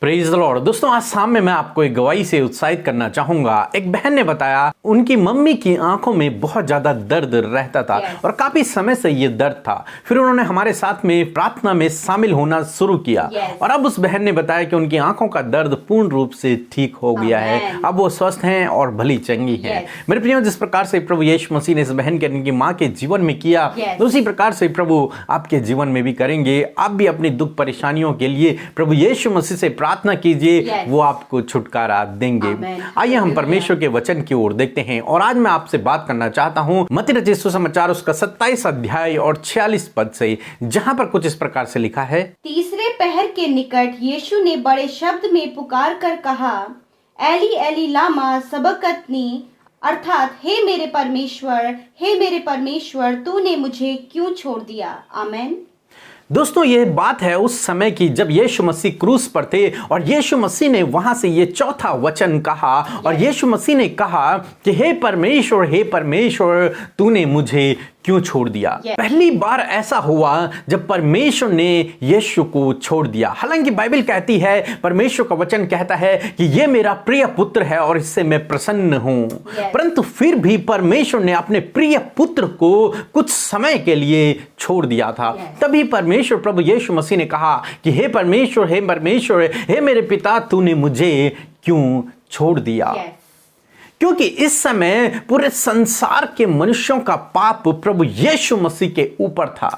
Praise the Lord. दोस्तों, आज शाम में मैं आपको एक गवाही से उत्साहित करना चाहूंगा। एक बहन ने बताया उनकी मम्मी की आंखों में बहुत ज्यादा दर्द रहता था और काफी समय से ये दर्द था। फिर उन्होंने हमारे साथ में प्रार्थना में शामिल होना शुरू किया और अब उस बहन ने बताया कि उनकी आंखों का दर्द पूर्ण रूप से ठीक हो गया है। अब वो स्वस्थ हैं और भली चंगी हैं। मेरे प्रियो, जिस प्रकार से प्रभु यीशु मसीह ने इस बहन के उनकी माँ के जीवन में किया, उसी प्रकार से प्रभु आपके जीवन में भी करेंगे। आप भी अपनी दुख परेशानियों के लिए प्रभु यीशु मसीह से प्रार्थना कीजिए, वो आपको छुटकारा देंगे। आइए हम परमेश्वर के वचन की ओर देखते हैं और आज मैं आपसे बात करना चाहता हूं मत्ती रचित सुसमाचार उसका 27 अध्याय और 46 पद से, जहां पर कुछ इस प्रकार से लिखा है। तीसरे पहर के निकट यीशु ने बड़े शब्द में पुकार कर कहा, एली एली लामा सबक्तनी, अर्थात हे मेरे परमेश्वर तूने मुझे क्यों छोड़ दिया। आमेन। दोस्तों, ये बात है उस समय की जब यीशु मसीह क्रूस पर थे और यीशु मसीह ने वहां से ये चौथा वचन कहा और यीशु मसीह ने कहा कि हे परमेश्वर तूने मुझे क्यों छोड़ दिया। पहली बार ऐसा हुआ जब परमेश्वर ने यीशु को छोड़ दिया। हालांकि बाइबल कहती है, परमेश्वर का वचन कहता है कि ये मेरा प्रिय पुत्र है और इससे मैं प्रसन्न हूं। परंतु फिर भी परमेश्वर ने अपने प्रिय पुत्र को कुछ समय के लिए छोड़ दिया था। तभी परमेश्वर प्रभु यीशु मसीह ने कहा कि हे परमेश्वर हे मेरे पिता, तूने मुझे क्यों छोड़ दिया। क्योंकि इस समय पूरे संसार के मनुष्यों का पाप प्रभु यीशु मसीह के ऊपर था।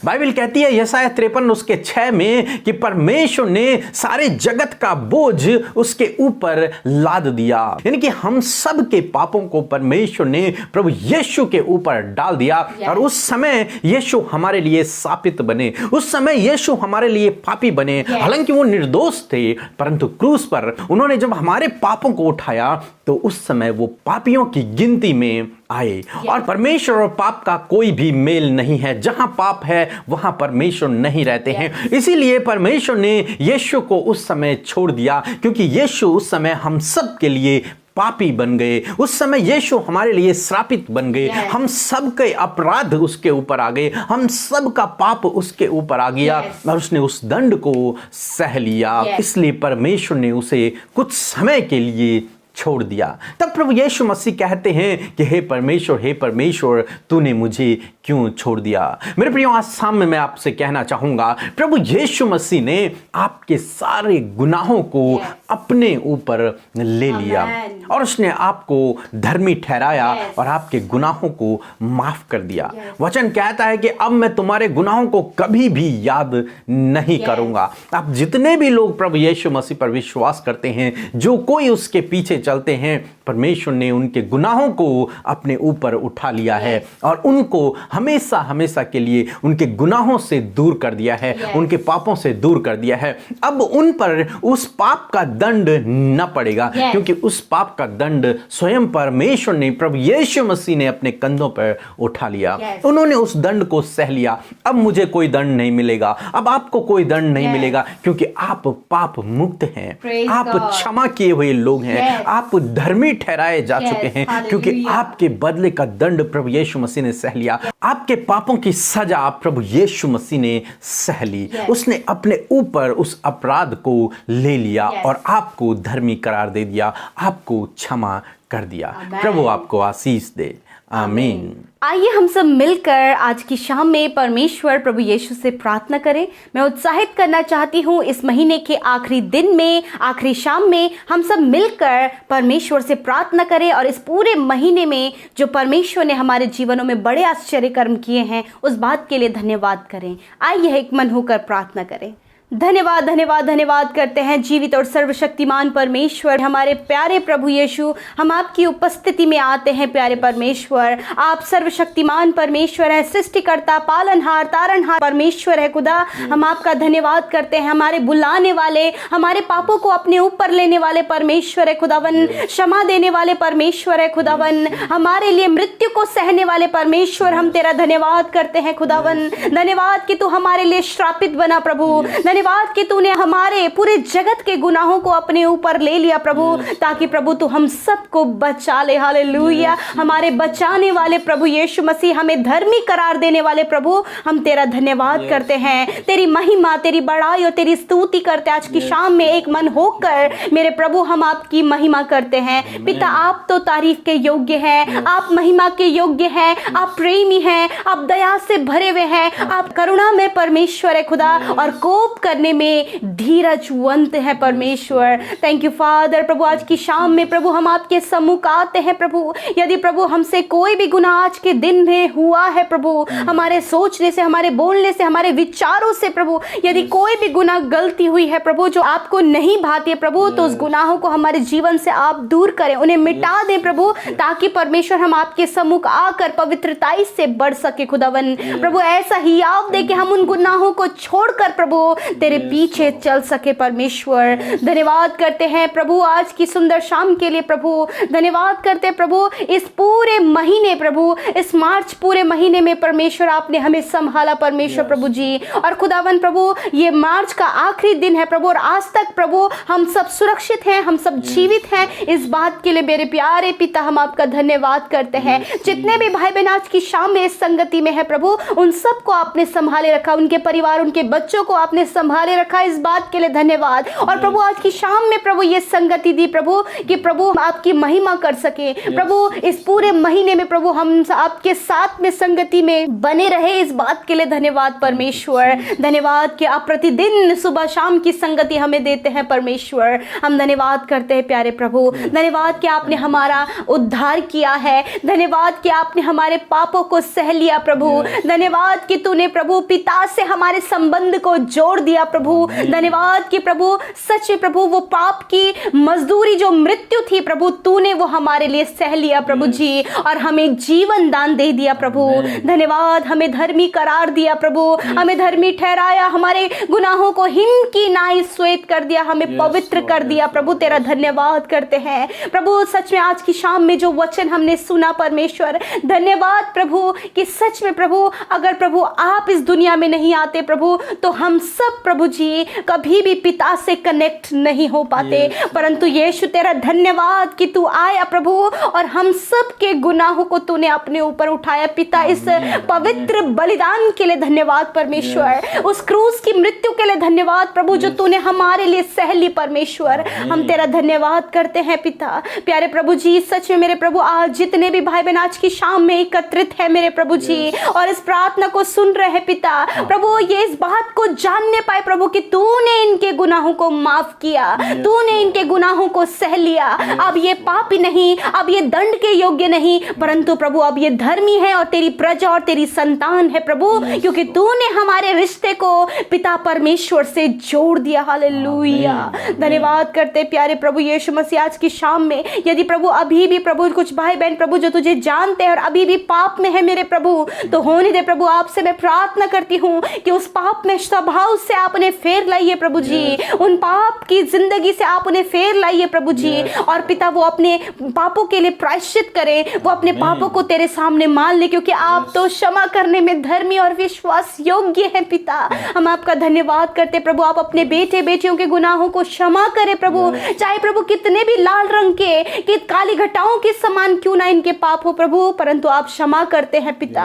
बाइबल कहती है यशायाह 53 उसके 6 में कि परमेश्वर ने सारे जगत का बोझ उसके ऊपर लाद दिया। यानी कि हम सब के पापों को परमेश्वर ने प्रभु यीशु के ऊपर डाल दिया। और उस समय यीशु हमारे लिए शापित बने, उस समय यीशु हमारे लिए पापी बने। हालांकि वो निर्दोष थे, परंतु क्रूस पर उन्होंने जब हमारे पापों को उठाया तो उस समय वो पापियों की गिनती में आए। और परमेश्वर और पाप का कोई भी मेल नहीं है। जहां पाप है वहां परमेश्वर नहीं रहते हैं। इसीलिए परमेश्वर ने यीशु को उस समय छोड़ दिया, क्योंकि यीशु उस समय हम सब के लिए पापी बन गए। उस समय यीशु हमारे लिए श्रापित बन गए। हम सब के अपराध उसके ऊपर आ गए, हम सब का पाप उसके ऊपर आ गया और उसने उस दंड को सह लिया। इसलिए परमेश्वर ने उसे कुछ समय के लिए छोड़ दिया। तब प्रभु यीशु मसीह कहते हैं कि हे परमेश्वर तूने मुझे क्यों छोड़ दिया। मेरे प्रियो, आज शाम में मैं आपसे कहना चाहूंगा, प्रभु यीशु मसीह ने आपके सारे गुनाहों को अपने ऊपर ले लिया और उसने आपको धर्मी ठहराया और आपके गुनाहों को माफ कर दिया। वचन कहता है कि अब मैं तुम्हारे गुनाहों को कभी भी याद नहीं करूंगा। आप जितने भी लोग प्रभु यीशु मसीह पर विश्वास करते हैं, जो कोई उसके पीछे चलते हैं, परमेश्वर ने उनके गुनाहों को अपने ऊपर उठा लिया है और उनको हमेशा के लिए उनके गुनाहों से दूर कर दिया है, उनके पापों से दूर कर दिया है। अब उन पर उस पाप का दंड न पड़ेगा, क्योंकि उस पाप का दंड स्वयं परमेश्वर ने, प्रभु यीशु मसीह ने अपने कंधों पर उठा लिया। उन्होंने उस दंड को सह लिया। अब मुझे कोई दंड नहीं मिलेगा, अब आपको कोई दंड नहीं मिलेगा, क्योंकि आप पाप मुक्त हैं, आप क्षमा किए हुए लोग हैं, आप धर्मी ठहराए जा चुके हैं, क्योंकि आपके बदले का दंड प्रभु यीशु मसीह ने सह लिया। आपके पापों की सजा प्रभु यीशु मसीह ने सह ली। उसने अपने ऊपर उस अपराध को ले लिया और आपको धर्मी करार दे दिया, आपको क्षमा कर दिया। प्रभु आपको आशीष दे। आमीन। आइए हम सब मिलकर आज की शाम में परमेश्वर प्रभु यीशु से प्रार्थना करें। मैं उत्साहित करना चाहती हूँ, इस महीने के आखिरी दिन में, आखिरी शाम में हम सब मिलकर परमेश्वर से प्रार्थना करें और इस पूरे महीने में जो परमेश्वर ने हमारे जीवनों में बड़े आश्चर्य कर्म किए हैं, उस बात के लिए धन्यवाद करें। आइए एक मन होकर प्रार्थना करें। धन्यवाद करते हैं जीवित और सर्वशक्तिमान परमेश्वर, हमारे प्यारे प्रभु यीशु, हम आपकी उपस्थिति में आते हैं। प्यारे परमेश्वर, आप सर्वशक्तिमान परमेश्वर है, सृष्टिकर्ता, पालनहार, तारनहार परमेश्वर है। खुदा, हम आपका धन्यवाद करते हैं, हमारे बुलाने वाले, हमारे पापों को अपने ऊपर लेने वाले परमेश्वर है खुदावन, क्षमा देने वाले परमेश्वर है खुदावन, हमारे लिए मृत्यु को सहने वाले परमेश्वर, हम तेरा धन्यवाद करते हैं खुदावन। धन्यवाद कि तू हमारे लिए श्रापित बना प्रभु, धन्यवाद कि तूने हमारे पूरे जगत के गुनाहों को अपने ऊपर ले लिया प्रभु, ताकि प्रभु तू हम सबको बचा ले। हालेलुया। हमारे बचाने वाले प्रभु यीशु मसीह, हमें धर्मी करार देने वाले प्रभु, हम तेरा धन्यवाद करते हैं, तेरी महिमा, तेरी बड़ाई और तेरी स्तुति करते हैं। आज की शाम में एक मन होकर मेरे प्रभु हम आपकी महिमा करते हैं। पिता, आप तो तारीफ के योग्य हैं, आप महिमा के योग्य हैं, आप प्रेमी हैं, आप दया से भरे हुए हैं, आप करुणा में परमेश्वर है खुदा, और कोप करने में धीरजवंत है परमेश्वर। Thank you father. प्रभु आज की शाम में प्रभु हम आपके सम्मुख आते हैं प्रभु। यदि प्रभु हमसे कोई भी गुनाह आज के दिन में हुआ है प्रभु, हमारे सोचने से, हमारे बोलने से, हमारे विचारों से प्रभु, यदि कोई भी गुनाह गलती हुई है प्रभु जो आपको नहीं भाती है प्रभु, तो उस गुनाहों को हमारे जीवन से आप दूर करें, उन्हें मिटा दें प्रभु, ताकि परमेश्वर हम आपके सम्मुख आकर पवित्रताई से बढ़ सके खुदावन। प्रभु ऐसा ही आप दे कि हम उन गुनाहों को छोड़कर प्रभु तेरे पीछे चल सके परमेश्वर। धन्यवाद करते हैं प्रभु आज की सुंदर शाम के लिए प्रभु। धन्यवाद करते हैं प्रभु इस पूरे महीने प्रभु, इस मार्च पूरे महीने में परमेश्वर आपने हमें संभाला परमेश्वर प्रभु जी। और खुदावन प्रभु ये मार्च का आखिरी दिन है प्रभु, और आज तक प्रभु हम सब सुरक्षित हैं, हम सब जीवित हैं। इस बात के लिए मेरे प्यारे पिता हम आपका धन्यवाद करते हैं। जितने भी भाई बहन आज की शाम में इस संगति में है प्रभु, उन सबको आपने संभाले रखा, उनके परिवार, उनके बच्चों को आपने संभाले रखा, इस बात के लिए धन्यवाद। और प्रभु आज की शाम में प्रभु ये संगति दी प्रभु कि प्रभु आपकी महिमा कर सके प्रभु। इस पूरे महीने में प्रभु हम आपके साथ में संगति में बने रहे, इस बात के लिए धन्यवाद परमेश्वर। धन्यवाद कि आप प्रतिदिन सुबह शाम की संगति हमें देते हैं परमेश्वर। हम धन्यवाद करते हैं प्यारे प्रभु। धन्यवाद कि आपने हमारा उद्धार किया है। धन्यवाद कि आपने हमारे पापों को सह लिया प्रभु। धन्यवाद कि तूने प्रभु पिता से हमारे संबंध को जोड़ दिया प्रभु। धन्यवाद कि प्रभु सच में प्रभु वो पाप की मजदूरी जो मृत्यु थी प्रभु, तूने वो हमारे लिए सह लिया प्रभु जी, और हमें जीवन दान दे दिया प्रभु। धन्यवाद, हमें धर्मी करार दिया प्रभु, हमें धर्मी ठहराया, हमारे गुनाहों को हिम की नाई श्वेत कर दिया, हमें पवित्र कर दिया प्रभु। तेरा धन्यवाद करते हैं प्रभु। सच में आज की शाम में जो वचन हमने सुना परमेश्वर, धन्यवाद प्रभु कि सच में प्रभु अगर प्रभु आप इस दुनिया में नहीं आते प्रभु, तो हम सब प्रभु जी कभी भी पिता से कनेक्ट नहीं हो पाते। परंतु यीशु तेरा धन्यवाद कि तू आया प्रभु, और हम सब के गुनाहों को तूने अपने ऊपर उठाया पिता। इस पवित्र बलिदान के लिए धन्यवाद परमेश्वर। उस क्रूस की मृत्यु के लिए धन्यवाद प्रभु जो तूने हमारे लिए सह ली परमेश्वर। हम तेरा धन्यवाद करते हैं पिता। प्यारे प्रभु जी, सच में मेरे प्रभु आज जितने भी भाई बहन आज की शाम में एकत्रित है मेरे प्रभु जी, और इस प्रार्थना को सुन रहे हैं पिता प्रभु, ये इस बात को जानने पाए प्रभु कि तूने इनके गुनाहों को माफ किया, तूने इनके गुनाहों को सह लिया। अब ये पापी नहीं, अब ये दंड के योग्य नहीं, परंतु प्रभु अब ये धर्मी है और तेरी प्रजा और तेरी संतान है प्रभु, क्योंकि तूने हमारे रिश्ते को पिता परमेश्वर से जोड़ दिया। हालेलुया। धन्यवाद करते प्यारे प्रभु यीशु मसीह। आज की शाम में यदि प्रभु अभी भी प्रभु कुछ भाई बहन प्रभु जो तुझे जानते हैं और अभी भी पाप में है मेरे प्रभु, तो होने दे प्रभु। आपसे मैं प्रार्थना करती हूँ कि उस पाप में स्वभाव से आप उन्हें फेर लाइए प्रभु जी, उन पाप की जिंदगी से आप उन्हें फेर लाइए प्रभु जी। और पिता वो अपने पापों के लिए प्रायश्चित करें, वो अपने पापों को तेरे सामने मान ले, क्योंकि आप तो क्षमा करने में धर्मी और विश्वास योग्य हैं पिता। हम आपका धन्यवाद करते प्रभु। आप अपने बेटे बेटियों के गुनाहों को क्षमा करें प्रभु, चाहे प्रभु कितने भी लाल रंग के कि काली घटाओं के समान क्यों ना इनके पाप हो प्रभु, परंतु आप क्षमा करते हैं पिता।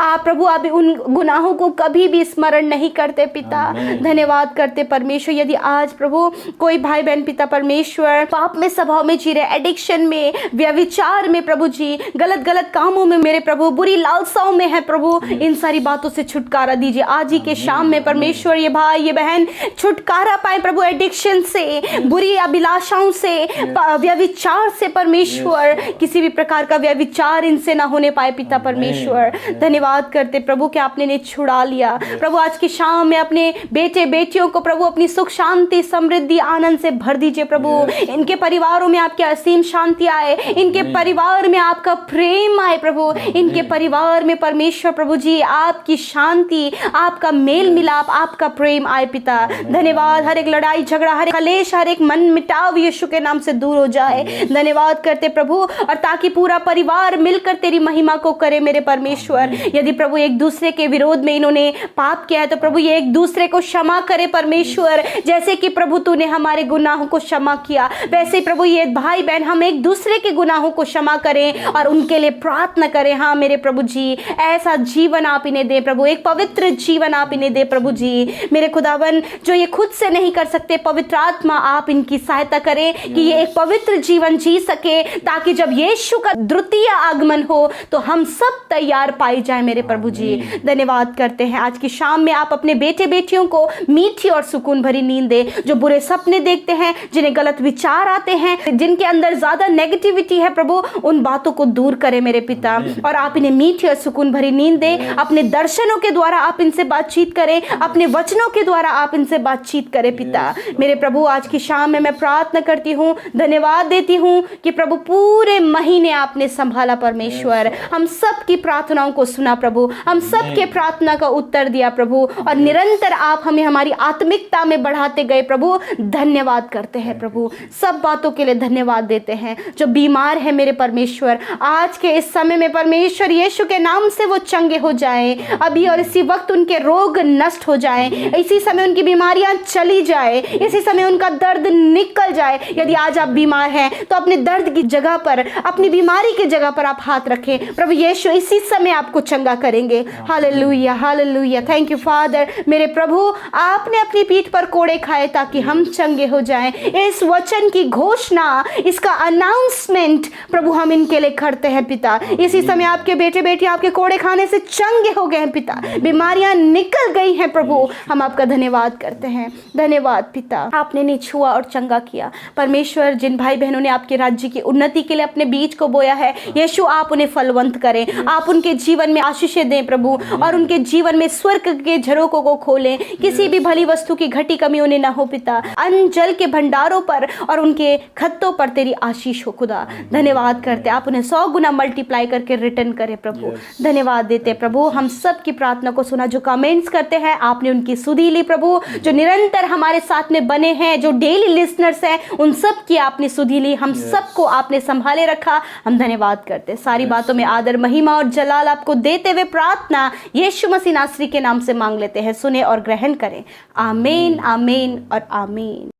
आप प्रभु आप उन गुनाहों को कभी भी स्मरण नहीं करते पिता। धन्यवाद करते परमेश्वर। यदि आज प्रभु कोई भाई बहन पिता परमेश्वर पाप में स्वभाव में जी रहे, एडिक्शन में, व्यभिचार में प्रभु जी, गलत कामों में मेरे प्रभु, बुरी लालसाओं में है प्रभु, इन सारी बातों से छुटकारा दीजिए आज ही के शाम में परमेश्वर। ये भाई ये बहन छुटकारा पाए प्रभु एडिक्शन से, बुरी अभिलाषाओं से, व्यभिचार से परमेश्वर, किसी भी प्रकार का व्यभिचार इनसे ना होने पाए पिता परमेश्वर। धन्यवाद करते प्रभु कि आपने इन्हें छुड़ा लिया प्रभु। आज की शाम में अपने बेटे बेटियों को प्रभु अपनी सुख शांति समृद्धि आनंद से भर दीजिए प्रभु। इनके परिवारों में आपकी असीम शांति आए, इनके परिवार में आपका प्रेम आए प्रभु, इनके परिवार में परमेश्वर प्रभु जी आपकी शांति, आपका मेल मिलाप, आपका प्रेम आए पिता। धन्यवाद। हर एक लड़ाई झगड़ा, हर एक कलेश, हर एक मन मिटाव यीशु के नाम से दूर हो जाए। धन्यवाद करते प्रभु, और ताकि पूरा परिवार मिलकर तेरी महिमा को करे मेरे परमेश्वर। यदि प्रभु एक दूसरे के विरोध में इन्होंने पाप किया है, तो प्रभु ये एक दूसरे को क्षमा करे परमेश्वर। जैसे कि प्रभु तूने हमारे गुनाहों को क्षमा किया, वैसे प्रभु ये भाई बहन हम एक दूसरे के गुनाहों को क्षमा करें और उनके लिए प्रार्थना करें। हाँ मेरे प्रभु जी, ऐसा जीवन आप इन्हें दे प्रभु, एक पवित्र जीवन आप इन्हें दे प्रभु जी। मेरे खुदावन, जो ये खुद से नहीं कर सकते, पवित्र आत्मा आप इनकी सहायता करें कि ये एक पवित्र जीवन जी सके, ताकि जब यीशु का द्वितीय आगमन हो तो हम सब तैयार पाए जाए मेरे प्रभु जी। धन्यवाद करते हैं आज की शाम में आप अपने बेटे बेटियों को मीठी और सुकून भरी नींद दे, जो बुरे सपने देखते हैं, जिन्हें गलत विचार आते हैं, जिनके अंदर ज्यादा नेगेटिविटी है प्रभु, उन बातों को दूर करें मेरे पिता, और आप इन्हें मीठी और सुकून भरी नींद दे। अपने दर्शनों के द्वारा आप इनसे बातचीत करें, अपने वचनों के द्वारा आप इनसे बातचीत करें पिता। मेरे प्रभु आज की शाम में मैं प्रार्थना करती हूँ, धन्यवाद देती हूँ कि प्रभु पूरे महीने आपने संभाला परमेश्वर, हम सब की प्रार्थनाओं को सुना प्रभु, हम सब के प्रार्थना का उत्तर दिया प्रभु, और निरंतर आप हमें हमारी आत्मिकता में बढ़ाते गए प्रभु। धन्यवाद करते हैं प्रभु, सब बातों के लिए धन्यवाद देते हैं। जो बीमार है मेरे परमेश्वर, आज के इस समय में परमेश्वर यीशु के नाम से वो चंगे हो जाएं, अभी और इसी वक्त उनके रोग नष्ट हो जाएं, इसी समय उनकी बीमारियां चली जाए, इसी समय उनका दर्द निकल जाए। यदि आज आप बीमार हैं तो अपने दर्द की जगह पर, अपनी बीमारी की जगह पर आप हाथ रखें, प्रभु यीशु इसी समय आपको चंगा करेंगे। Hallelujah hallelujah, thank you father. मेरे प्रभु, आपने अपनी पीठ पर कोड़े खाए ताकि हम चंगे हो जाएं। इस वचन की घोषणा, इसका अनाउंसमेंट प्रभु हम इनके लिए करते हैं पिता। इसी समय आपके बेटे बेटी आपके कोड़े खाने से चंगे हो गए हैं पिता, बीमारियां निकल गई हैं प्रभु। हम आपका धन्यवाद करते हैं, धन्यवाद पिता, आपने नहीं छुआ और चंगा किया परमेश्वर। जिन भाई बहनों ने आपके राज्य की उन्नति के लिए अपने बीज को बोया है, यीशु आप उन्हें फलवंत करें, आप उनके जीवन में आशीषें दें प्रभु, और उनके जीवन में स्वर्ग के झरोकों को खोलें, किसी भी भली वस्तु की घटी कमी उन्हें ना हो पिता। अन्न जल के भंडारों पर और उनके खत्तों पर तेरी आशीष हो खुदा। धन्यवाद करते, आप उन्हें 100 गुना मल्टीप्लाई करके रिटर्न करें प्रभु। धन्यवाद देते प्रभु, हम सब की प्रार्थना को सुना। जो कमेंट्स करते हैं आपने उनकी सुधी ली प्रभु, जो निरंतर हमारे साथ में बने हैं, जो डेली लिसनर्स हैं, उन सब की आपने सुधी ली, हम सबको आपने संभाले रखा। हम धन्यवाद करते, सारी बातों में आदर महिमा और जलाल आपको देते हुए प्रार्थना यीशु मसीह नासरी के नाम से मांग लेते हैं। सुने और ग्रहण करें। आमीन आमीन और आमीन।